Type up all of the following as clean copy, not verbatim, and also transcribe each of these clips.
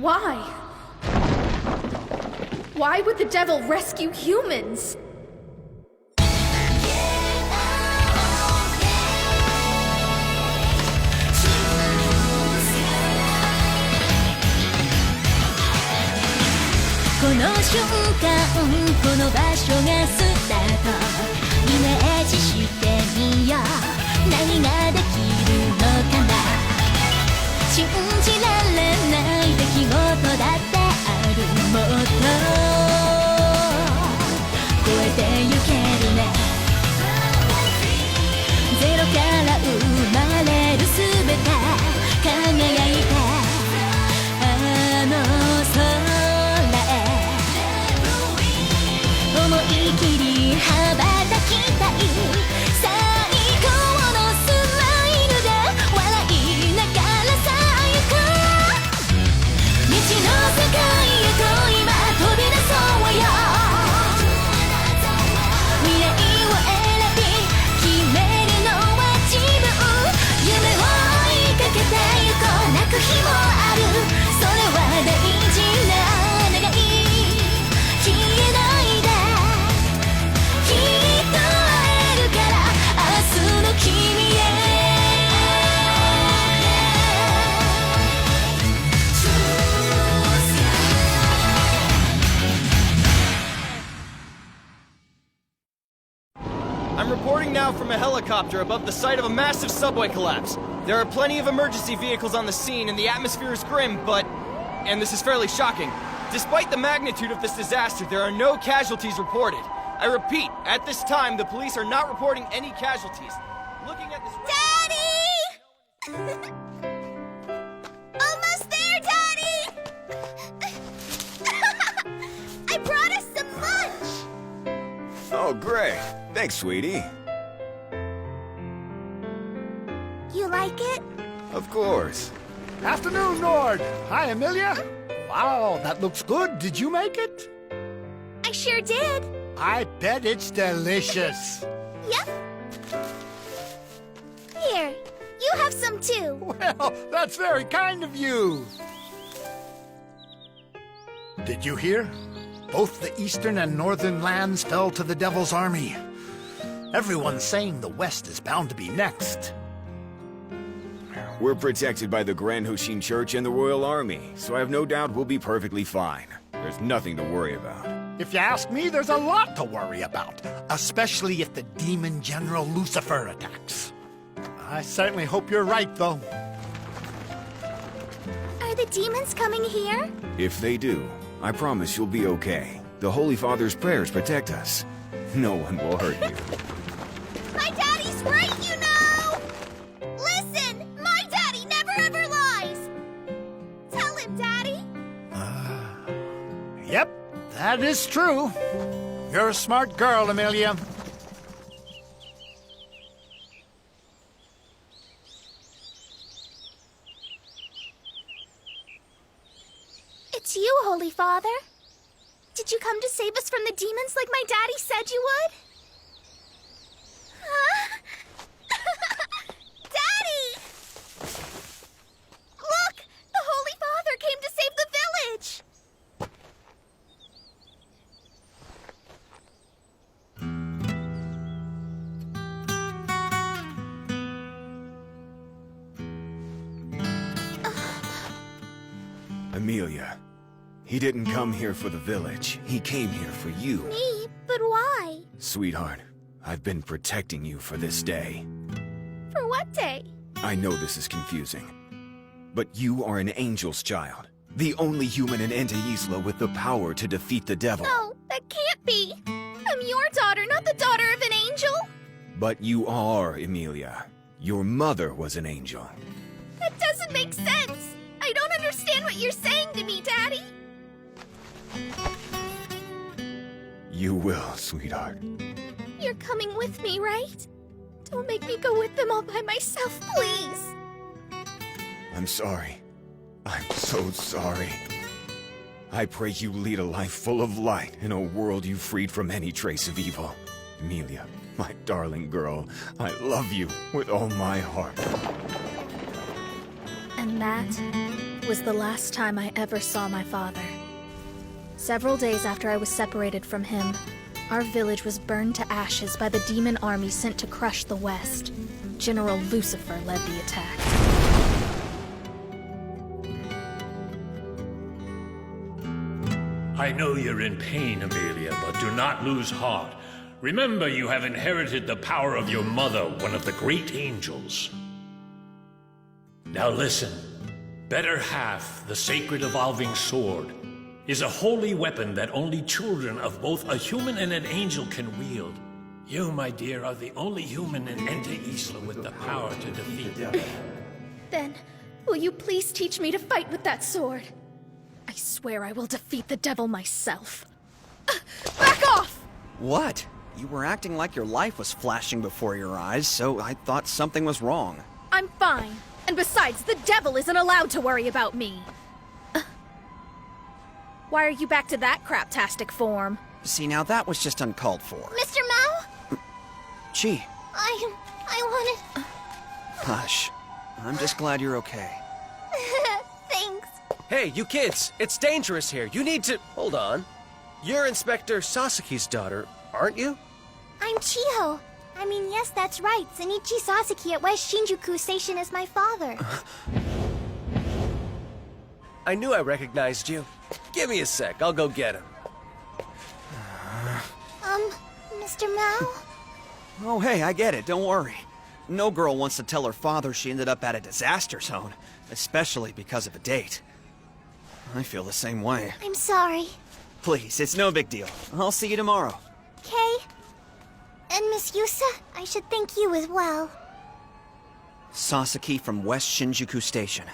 Why? Why would the devil rescue humans?この瞬間この場所がスタートイメージしてみよう何ができるのかな信じられない出来事だってあるもっと超えてゆけるねゼロから生まれる全て輝いたあの空思い切り羽ばたきたい最高のスマイルで笑いながらさあ行こう未知の世界へと今飛び出そうよ未来を選び決めるのは自分夢を追いかけてゆこう泣く日もあるそれは大事な願い消えないできっと会えるから明日の君へI'm reporting now from a helicopter above the site of a massive subway collapse. There are plenty of emergency vehicles on the scene and the atmosphere is grim, but... and this is fairly shocking. Despite the magnitude of this disaster, there are no casualties reported. I repeat, at this time, the police are not reporting any casualties. Looking at this... Daddy! Almost there, Daddy! I brought us some lunch! Oh, great. Thanks, sweetie. You like it? Of course. Afternoon, Nord. Hi, Amelia. Wow, that looks good. Did you make it? I sure did. I bet it's delicious. Yep. Here, you have some too. Well, that's very kind of you. Did you hear? Both the eastern and northern lands fell to the Devil's army. Everyone's saying the west is bound to be next. We're protected by the Grand Hoshin Church and the Royal Army, so I have no doubt we'll be perfectly fine. There's nothing to worry about. If you ask me, there's a lot to worry about, especially if the demon General Lucifer attacks. I certainly hope you're right, though. Are the demons coming here? If they do, I promise you'll be okay. The Holy Father's prayers protect us. No one will hurt you. My daddy's right, you know! Listen! My daddy never ever lies! Tell him, Daddy! Yep, that is true. You're a smart girl, Amelia. It's you, Holy Father. Did you come to save us from the demons like my daddy said you would? Huh? Daddy! Look! The Holy Father came to save the village! Amelia, he didn't come here for the village. He came here for you. Me? But why? Sweetheart, I've been protecting you for this day. For what day? I know this is confusing, but you are an angel's child. The only human in Ente Isla with the power to defeat the devil. No, that can't be. I'm your daughter, not the daughter of an angel. But you are, Emilia. Your mother was an angel. That doesn't make sense. I don't understand what you're saying to me, Daddy. You will, sweetheart. You're coming with me, right? Don't make me go with them all by myself, please. I'm sorry. I'm so sorry. I pray you lead a life full of light in a world you freed from any trace of evil. Emilia, my darling girl, I love you with all my heart. And that was the last time I ever saw my father. Several days after I was separated from him, our village was burned to ashes by the demon army sent to crush the West. General Lucifer led the attack. I know you're in pain, Amelia, but do not lose heart. Remember, you have inherited the power of your mother, one of the great angels. Now listen. Better Half, the sacred evolving sword, is a holy weapon that only children of both a human and an angel can wield. You, my dear, are the only human in Ente Isla with the power to defeat it. Then, will you please teach me to fight with that sword? I swear I will defeat the devil myself. Back off! What? You were acting like your life was flashing before your eyes, so I thought something was wrong. I'm fine. And besides, the devil isn't allowed to worry about me. Why are you back to that craptastic form? See, now that was just uncalled for. Mr. Mao? Gee, I wanted... hush. I'm just glad you're okay. Thanks. Hey, you kids, it's dangerous here. You need to... Hold on. You're Inspector Sasaki's daughter, aren't you? I'm Chiho. I mean, yes, that's right. Zenichi Sasaki at West Shinjuku Station is my father. I knew I recognized you. Give me a sec, I'll go get him. Mr. Mao? Oh, hey, I get it. Don't worry. No girl wants to tell her father she ended up at a disaster zone, especially because of a date. I feel the same way. I'm sorry. Please, it's no big deal. I'll see you tomorrow. Kay? And Miss Yusa, I should thank you as well. Sasaki from West Shinjuku Station.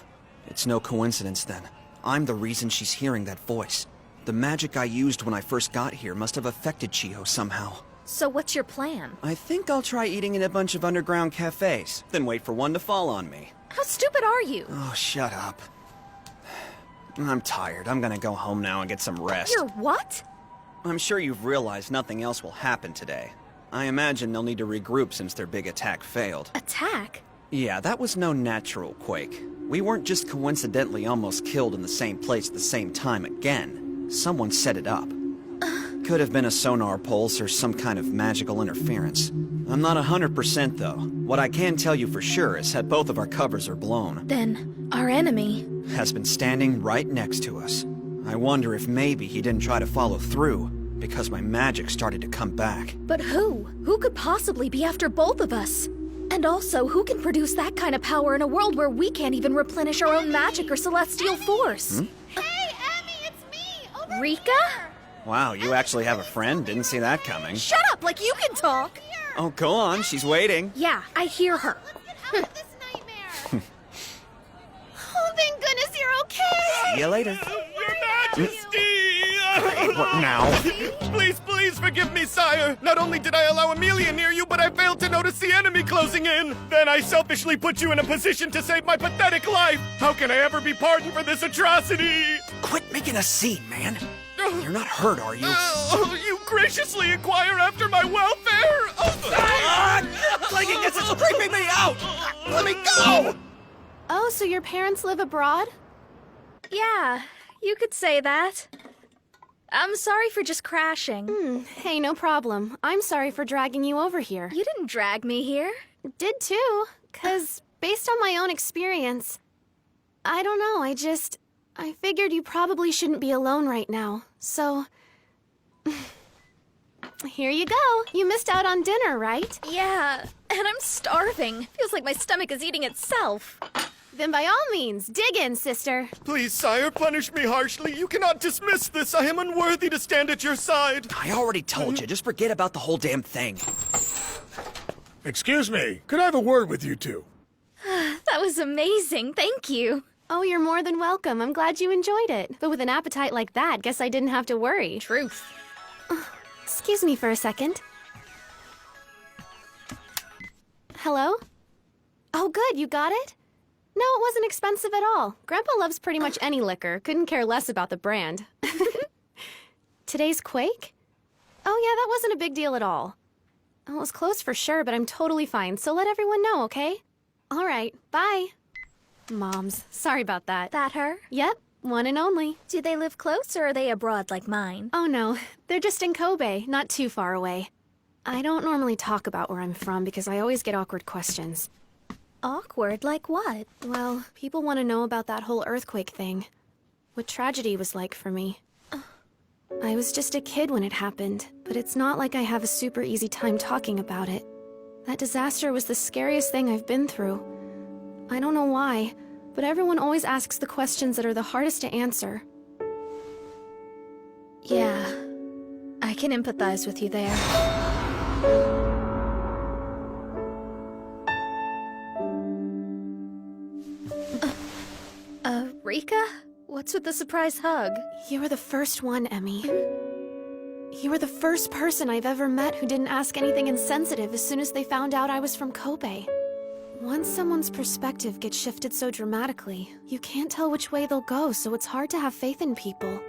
It's no coincidence then. I'm the reason she's hearing that voice. The magic I used when I first got here must have affected Chiho somehow. So what's your plan? I think I'll try eating in a bunch of underground cafes, then wait for one to fall on me. How stupid are you? Oh, shut up. I'm tired. I'm gonna go home now and get some rest. You're what? I'm sure you've realized nothing else will happen today. I imagine they'll need to regroup since their big attack failed. Attack? Yeah, that was no natural quake. We weren't just coincidentally almost killed in the same place at the same time again. Someone set it up. Could have been a sonar pulse or some kind of magical interference. I'm not 100% though. What I can tell you for sure is that both of our covers are blown. Then, our enemy... has been standing right next to us. I wonder if maybe he didn't try to follow through, because my magic started to come back. But who? Who could possibly be after both of us? And also, who can produce that kind of power in a world where we can't even replenish our own magic or celestial force? Hey, Emmy, it's me! Over Rika? Wow, you actually have a friend? Didn't see that coming. Shut up, like you can talk! Oh, go on, she's waiting. Yeah, I hear her. Let's get out of this nightmare! Oh, thank goodness you're okay! See you later. Your Majesty! What now? Please, please forgive me, sire. Not only did I allow Amelia near you, but I failed to notice the enemy closing in. Then I selfishly put you in a position to save my pathetic life. How can I ever be pardoned for this atrocity? Quit making a scene, man. You're not hurt, are you? You graciously inquire after my welfare? Clicking this is creeping me out! Let me go! Oh, so your parents live abroad? Yeah, you could say that. I'm sorry for just crashing. Hey, no problem. I'm sorry for dragging you over here. You didn't drag me here. Did too, 'cause based on my own experience, I don't know, I figured you probably shouldn't be alone right now, so... Here you go. You missed out on dinner, right? Yeah, and I'm starving. Feels like my stomach is eating itself. Then by all means, dig in, sister. Please, sire, punish me harshly. You cannot dismiss this. I am unworthy to stand at your side. I already told you, just forget about the whole damn thing. Excuse me, could I have a word with you two? That was amazing, thank you. Oh, you're more than welcome. I'm glad you enjoyed it. But with an appetite like that, guess I didn't have to worry. Truth. Excuse me for a second. Hello? Oh, good, you got it? No, it wasn't expensive at all. Grandpa loves pretty much any liquor. Couldn't care less about the brand. Today's Quake? Oh, yeah, that wasn't a big deal at all. Oh, it was close for sure, but I'm totally fine, so let everyone know, okay? All right, bye. Moms. Sorry about that. That her? Yep, one and only. Do they live close or are they abroad like mine? Oh no, they're just in Kobe, not too far away. I don't normally talk about where I'm from because I always get awkward questions. Awkward? Like what? Well, people want to know about that whole earthquake thing. What tragedy was like for me. I was just a kid when it happened, but it's not like I have a super easy time talking about it. That disaster was the scariest thing I've been through. I don't know why, but everyone always asks the questions that are the hardest to answer. Yeah, I can empathize with you there. Rika? What's with the surprise hug? You were the first one, Emmy. You were the first person I've ever met who didn't ask anything insensitive as soon as they found out I was from Kobe. Once someone's perspective gets shifted so dramatically, you can't tell which way they'll go, so it's hard to have faith in people.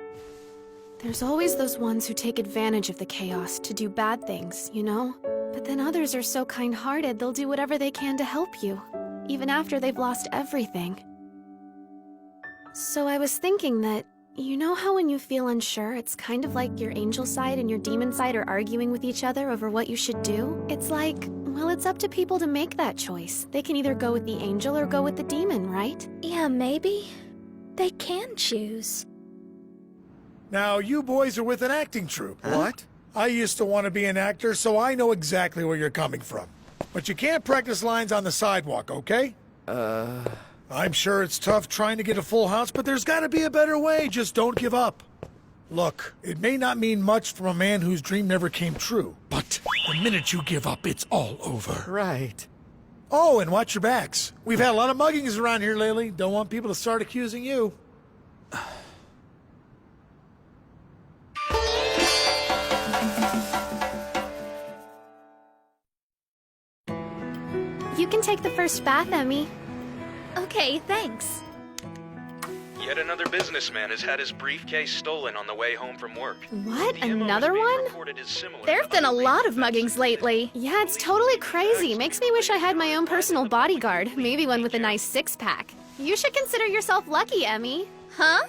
There's always those ones who take advantage of the chaos to do bad things, you know? But then others are so kind-hearted they'll do whatever they can to help you, even after they've lost everything. So I was thinking that, you know how when you feel unsure, it's kind of like your angel side and your demon side are arguing with each other over what you should do? It's like, well, it's up to people to make that choice. They can either go with the angel or go with the demon, right? Yeah, maybe. They can choose. Now, you boys are with an acting troupe. What? I used to want to be an actor, so I know exactly where you're coming from. But you can't practice lines on the sidewalk, okay? I'm sure it's tough trying to get a full house, but there's gotta be a better way. Just don't give up. Look, it may not mean much from a man whose dream never came true, but the minute you give up, it's all over. Right. Oh, and watch your backs. We've had a lot of muggings around here lately. Don't want people to start accusing you. You can take the first bath, Emmy. Okay, thanks. Yet another businessman has had his briefcase stolen on the way home from work. What? The MO is Another being one? reported as similar There to have been a other lot rape of muggings offenses. lately. Yeah, it's totally crazy. Makes me wish I had my own personal bodyguard, maybe one with a nice six-pack. You should consider yourself lucky, Emmy. Huh?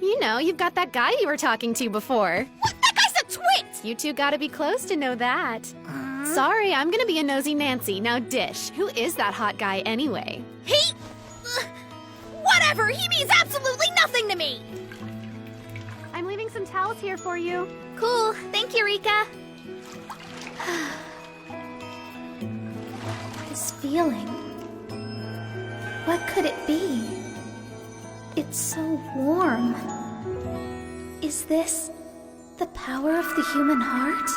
You know, you've got that guy you were talking to before. What? That guy's a twit! You two gotta be close to know that. Sorry, I'm gonna be a nosy Nancy. Now dish. Who is that hot guy anyway? Whatever! He means absolutely nothing to me! I'm leaving some towels here for you. Cool. Thank you, Rika. This feeling. What could it be? It's so warm. Is this the power of the human heart?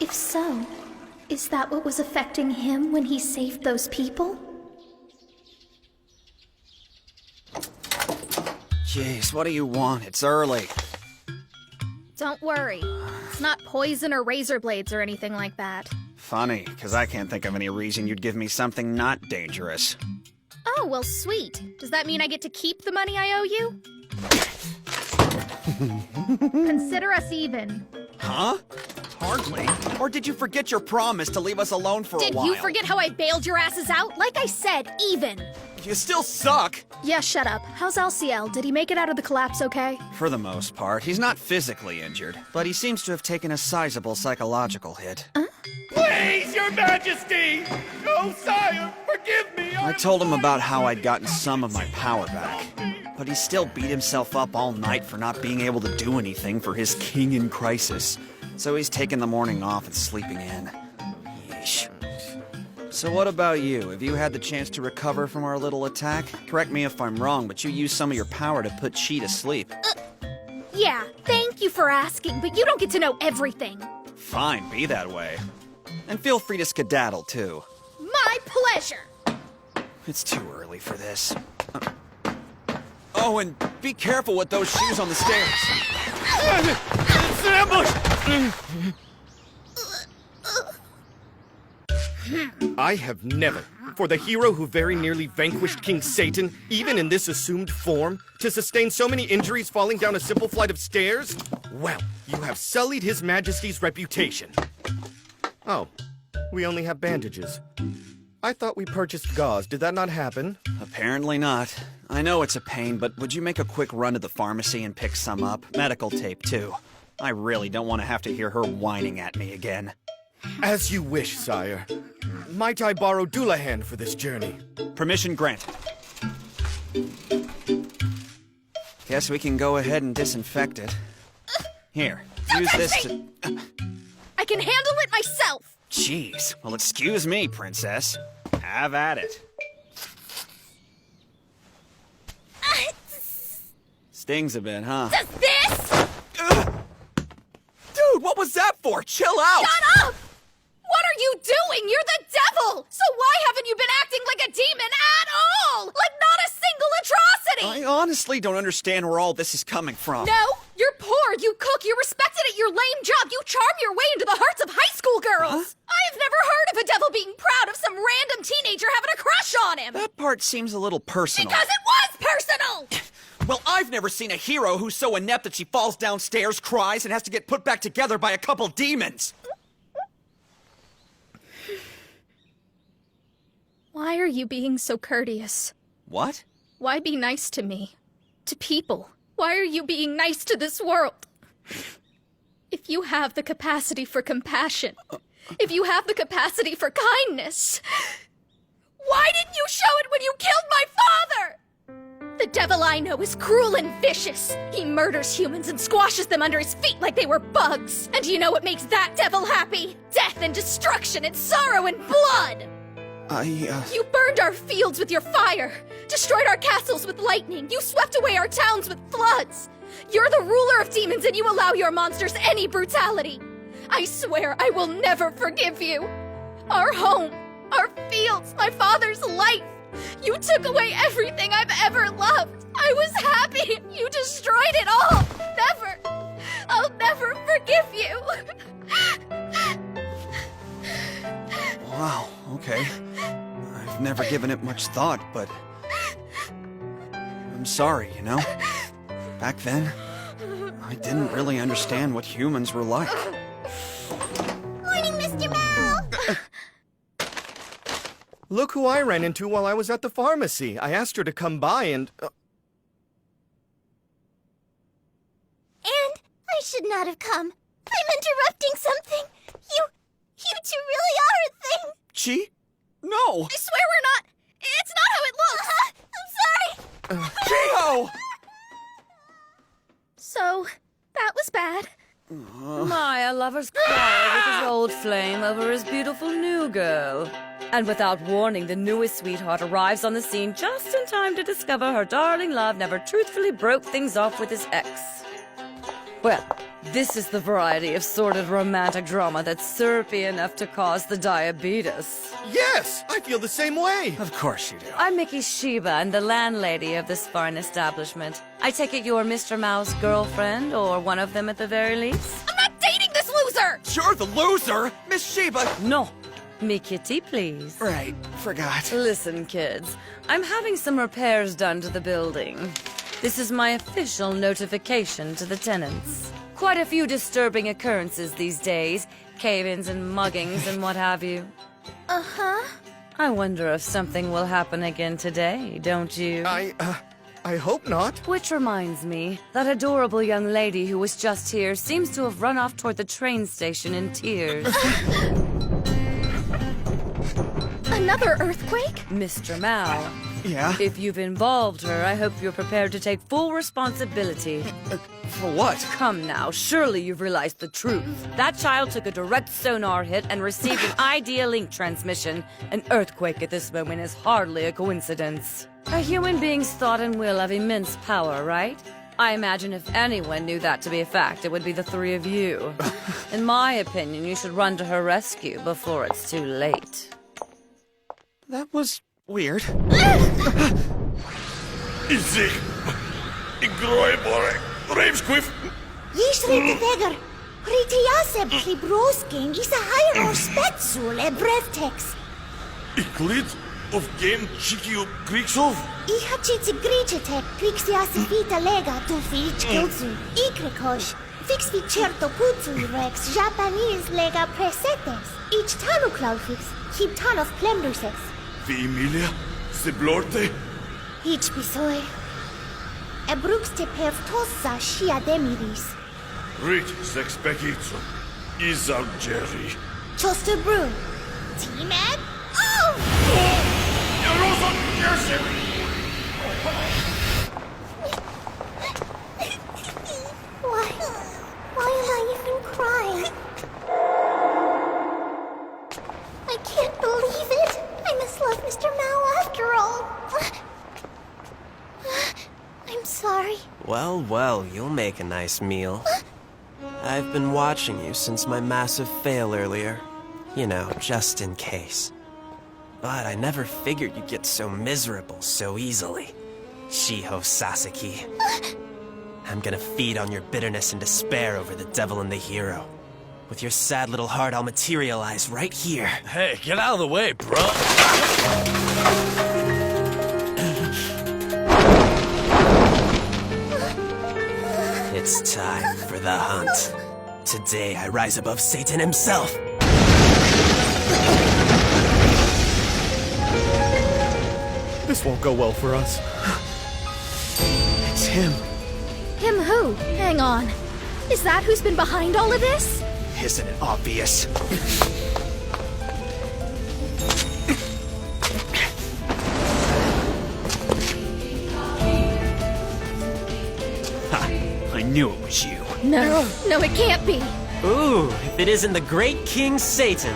If so, is that what was affecting him when he saved those people? Jeez, what do you want? It's early. Don't worry. It's not poison or razor blades or anything like that. Funny, because I can't think of any reason you'd give me something not dangerous. Oh, well, sweet. Does that mean I get to keep the money I owe you? Consider us even. Huh? Hardly. Or did you forget your promise to leave us alone for a while? Did you forget how I bailed your asses out? Like I said, even. You still suck! Yeah, shut up. How's LCL? Did he make it out of the collapse okay? For the most part, he's not physically injured, but he seems to have taken a sizable psychological hit. Please, Your Majesty! Oh, sire, forgive me! I told him about how I'd gotten some of my power back, but he still beat himself up all night for not being able to do anything for his king in crisis. So he's taking the morning off and sleeping in. Yeesh. So what about you? Have you had the chance to recover from our little attack? Correct me if I'm wrong, but you used some of your power to put Chi to sleep. Yeah, thank you for asking, but you don't get to know everything. Fine, be that way. And feel free to skedaddle, too. My pleasure! It's too early for this. Oh, and be careful with those shoes on the stairs. It's an ambush! I have never, for the hero who very nearly vanquished King Satan, even in this assumed form, to sustain so many injuries falling down a simple flight of stairs? Well, you have sullied His Majesty's reputation. Oh, we only have bandages. I thought we purchased gauze. Did that not happen? Apparently not. I know it's a pain, but would you make a quick run to the pharmacy and pick some up? Medical tape, too. I really don't want to have to hear her whining at me again. As you wish, sire. Might I borrow Doulahan for this journey? Permission granted. Guess we can go ahead and disinfect it. Here, use this to... I can handle it myself! Jeez. Well, excuse me, princess. Have at it. Stings a bit, huh? Does this? Dude, what was that for? Chill out! Shut up! What are you doing? You're the devil! So why haven't you been acting like a demon at all? Like not a single atrocity! I honestly don't understand where all this is coming from. No, you're poor, you cook, you're respected at your lame job, you charm your way into the hearts of high school girls! Huh? I've never heard of a devil being proud of some random teenager having a crush on him! That part seems a little personal. Because it was personal! Well, I've never seen a hero who's so inept that she falls downstairs, cries, and has to get put back together by a couple demons. Why are you being so courteous? What? Why be nice to me? To people? Why are you being nice to this world? If you have the capacity for compassion, if you have the capacity for kindness, why didn't you show it when you killed my father? The devil I know is cruel and vicious. He murders humans and squashes them under his feet like they were bugs. And do you know what makes that devil happy? Death and destruction and sorrow and blood! You burned our fields with your fire, destroyed our castles with lightning, you swept away our towns with floods. You're the ruler of demons and you allow your monsters any brutality. I swear I will never forgive you. Our home, our fields, my father's life. You took away everything I've ever loved. I was happy. You destroyed it all. Never. I'll never forgive you. Wow, okay. I've never given it much thought, but... I'm sorry, you know? Back then, I didn't really understand what humans were like. Morning, Mr. Mal! Look who I ran into while I was at the pharmacy. I asked her to come by and... And I should not have come. I'm interrupting something. You two really are a thing. Chi? No! I swear we're not. It's not how it looks. I'm sorry. Chiho! So, that was bad. My, a lover's quarrel with his old flame over his beautiful new girl. And without warning, the newest sweetheart arrives on the scene just in time to discover her darling love never truthfully broke things off with his ex. Well, this is the variety of sordid romantic drama that's syrupy enough to cause the diabetes. Yes! I feel the same way! Of course you do. I'm Mickey Sheba and the landlady of this fine establishment. I take it you're Mr. Mao's girlfriend, or one of them at the very least? I'm not dating this loser! You're the loser! Miss Sheba! No. Me kitty, please. Right, forgot. Listen, kids. I'm having some repairs done to the building. This is my official notification to the tenants. Quite a few disturbing occurrences these days. Cave-ins and muggings and what have you. Uh-huh. I wonder if something will happen again today, don't you? I hope not. Which reminds me, that adorable young lady who was just here seems to have run off toward the train station in tears. Another earthquake? Mr. Mao. Yeah? If you've involved her, I hope you're prepared to take full responsibility. For what? Come now, surely you've realized the truth. That child took a direct sonar hit and received an idea link transmission. An earthquake at this moment is hardly a coincidence. A human being's thought and will have immense power, right? I imagine if anyone knew that to be a fact, it would be the three of you. In my opinion, you should run to her rescue before it's too late. That was weird. Jisrite vegar. Ritiaseb klibrosking is a higher or spetsule brevtex. Iklid of game Chikio Griksov? Ihachitsi grichetek quixiasifita lega tu fich kiltsu. Ikrikosh. Fix vi certo putsu rex Japanese lega presetes. Ich tanu claufix. Keep ton of plemdusex. Vi Emilia? Ziblorte? Idź pisoy. Ebruxte pertosa shia demiris. Rit sexpecitio. Izal Jerry. Choster brew. T-Man? Oh! Why am I even crying? I can't believe it. I must love Mr. Mao after all. I'm sorry. Well, well, you'll make a nice meal. I've been watching you since my massive fail earlier. You know, just in case. But I never figured you'd get so miserable so easily. Shiho Sasaki. I'm gonna feed on your bitterness and despair over the devil and the hero. With your sad little heart, I'll materialize right here. Hey, get out of the way, bro. It's time for the hunt. Today I rise above Satan himself. This won't go well for us. It's him. Him who? Hang on. Is that who's been behind all of this? Isn't it obvious? I knew it was you. No, no, it can't be. Ooh, if it isn't the great King Satan.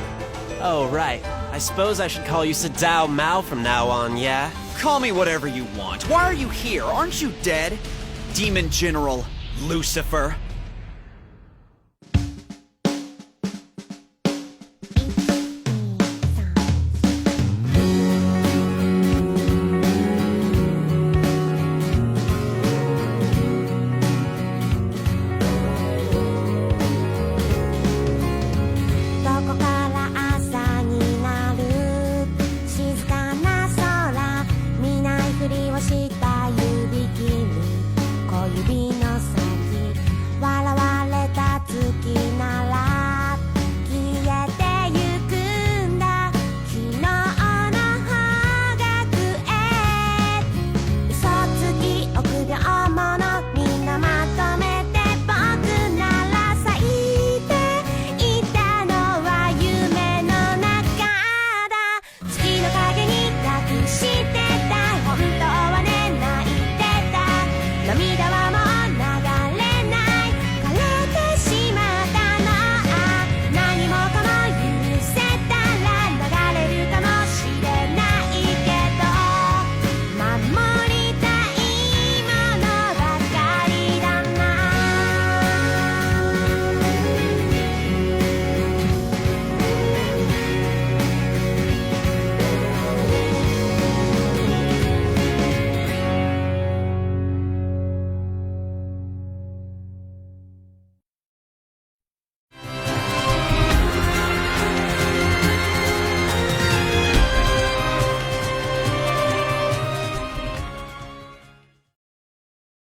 Oh, right. I suppose I should call you Sadao Mao from now on, yeah? Call me whatever you want. Why are you here? Aren't you dead? Demon General Lucifer.